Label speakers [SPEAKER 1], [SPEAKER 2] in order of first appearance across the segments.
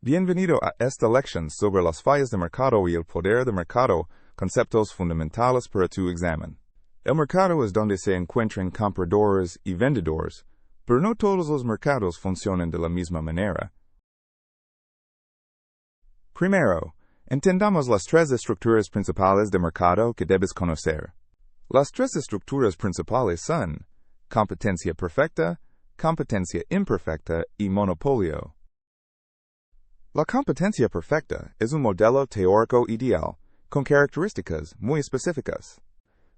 [SPEAKER 1] Bienvenido a esta lección sobre las fallas de mercado y el poder de mercado, conceptos fundamentales para tu examen. El mercado es donde se encuentran compradores y vendedores, pero no todos los mercados funcionan de la misma manera. Primero, entendamos las tres estructuras principales de mercado que debes conocer. Las tres estructuras principales son competencia perfecta, competencia imperfecta y monopolio. La competencia perfecta es un modelo teórico ideal, con características muy específicas.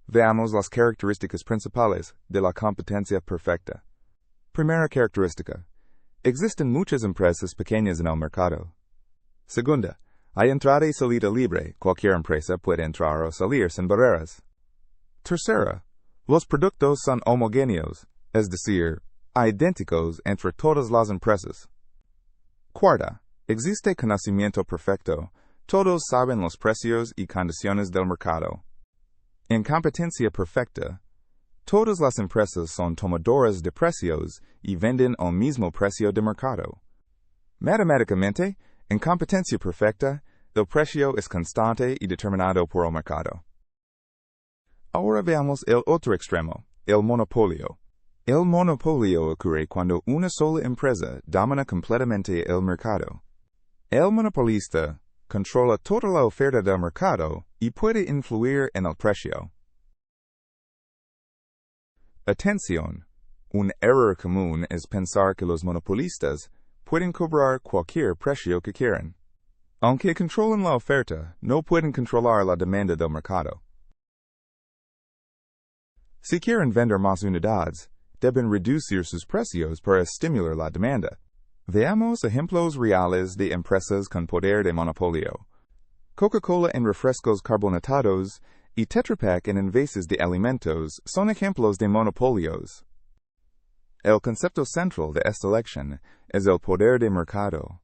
[SPEAKER 1] Veamos las características principales de la competencia perfecta. Primera característica. Existen muchas empresas pequeñas en el mercado. Segunda. Hay entrada y salida libre. Cualquier empresa puede entrar o salir sin barreras. Tercera. Los productos son homogéneos, es decir, idénticos entre todas las empresas. Cuarta. Existe conocimiento perfecto. Todos saben los precios y condiciones del mercado. En competencia perfecta, todas las empresas son tomadoras de precios y venden al mismo precio de mercado. Matemáticamente, en competencia perfecta, el precio es constante y determinado por el mercado. Ahora veamos el otro extremo, el monopolio. El monopolio ocurre cuando una sola empresa domina completamente el mercado. El monopolista controla toda la oferta del mercado y puede influir en el precio. Atención, un error común es pensar que los monopolistas pueden cobrar cualquier precio que quieran. Aunque controlan la oferta, no pueden controlar la demanda del mercado. Si quieren vender más unidades, deben reducir sus precios para estimular la demanda. Veamos ejemplos reales de empresas con poder de monopolio. Coca-Cola en refrescos carbonatados y TetraPak en envases de alimentos son ejemplos de monopolios. El concepto central de esta lección es el poder de mercado.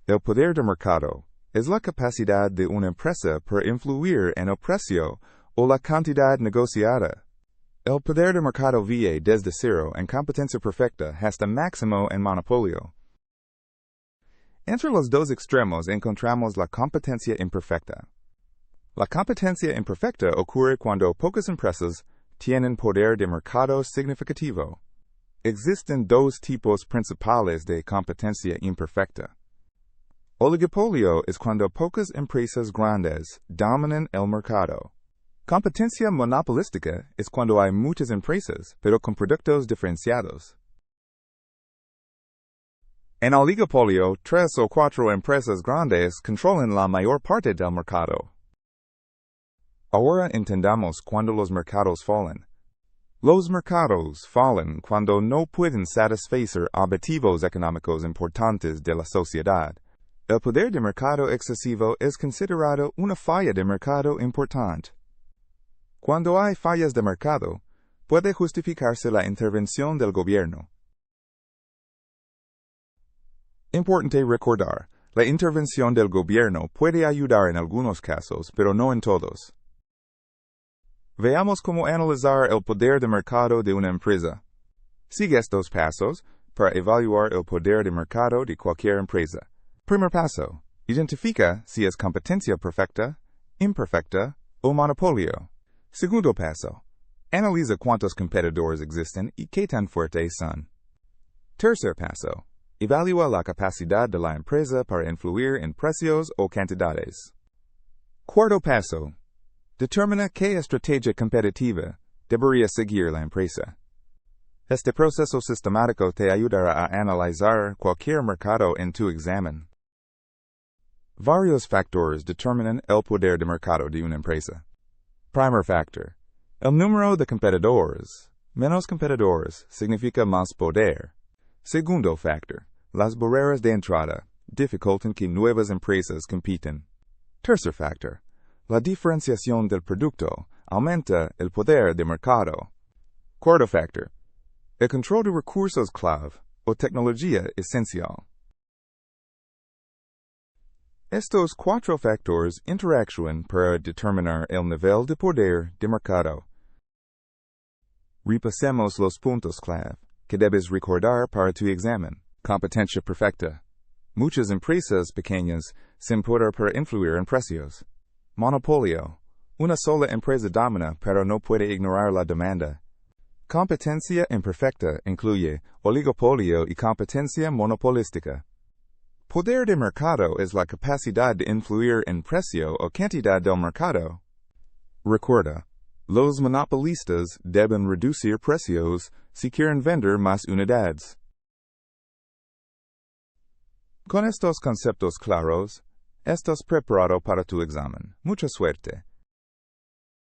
[SPEAKER 1] El poder de mercado es la capacidad de una empresa para influir en el precio o la cantidad negociada. El poder de mercado va desde cero en competencia perfecta hasta máximo en monopolio. Entre los dos extremos encontramos la competencia imperfecta. La competencia imperfecta ocurre cuando pocas empresas tienen poder de mercado significativo. Existen dos tipos principales de competencia imperfecta. Oligopolio es cuando pocas empresas grandes dominan el mercado. Competencia monopolística es cuando hay muchas empresas, pero con productos diferenciados. En oligopolio, 3 o 4 empresas grandes controlan la mayor parte del mercado. Ahora entendamos cuando los mercados fallan. Los mercados fallan cuando no pueden satisfacer objetivos económicos importantes de la sociedad. El poder de mercado excesivo es considerado una falla de mercado importante. Cuando hay fallas de mercado, puede justificarse la intervención del gobierno. Importante recordar, la intervención del gobierno puede ayudar en algunos casos, pero no en todos. Veamos cómo analizar el poder de mercado de una empresa. Sigue estos pasos para evaluar el poder de mercado de cualquier empresa. Primer paso. Identifica si es competencia perfecta, imperfecta o monopolio. Segundo paso. Analiza cuántos competidores existen y qué tan fuertes son. Tercer paso. Evalúa la capacidad de la empresa para influir en precios o cantidades. Cuarto paso. Determina qué estrategia competitiva debería seguir la empresa. Este proceso sistemático te ayudará a analizar cualquier mercado en tu examen. Varios factores determinan el poder de mercado de una empresa. Primer factor. El número de competidores. Menos competidores significa más poder. Segundo factor. Las barreras de entrada dificultan que nuevas empresas compiten. Tercer factor. La diferenciación del producto aumenta el poder de mercado. Cuarto factor. El control de recursos clave o tecnología esencial. Estos 4 factores interactúan para determinar el nivel de poder de mercado. Repasemos los puntos clave que debes recordar para tu examen. Competencia perfecta. Muchas empresas pequeñas sin poder para influir en precios. Monopolio. Una sola empresa domina pero no puede ignorar la demanda. Competencia imperfecta incluye oligopolio y competencia monopolística. Poder de mercado es la capacidad de influir en precio o cantidad del mercado. Recuerda, los monopolistas deben reducir precios si quieren vender más unidades. Con estos conceptos claros, estás preparado para tu examen. Mucha suerte.